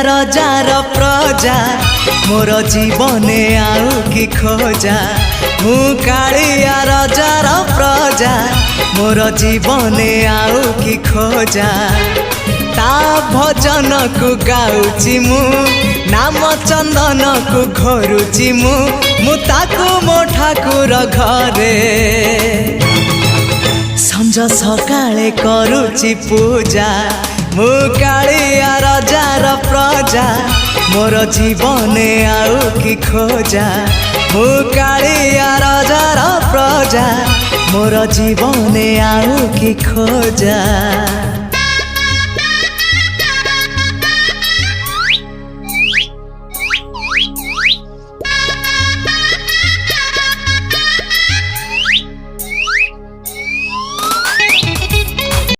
रजार प्रजा मोर जीवने आउ कि खोजा मु कालिया रजार प्रजा मोर जीवने आउ कि खोजा ता भजन को गाउची मु नाम चंदन को घोरुची मु ताकू मो ठाकुर घरे संज सकाळे करूची पूजा मु कालिया रजार प्रजा मोर जीवने आउ कि खोजा मु कालिया रजार प्रजा मोर जीवने आउ कि खोजा।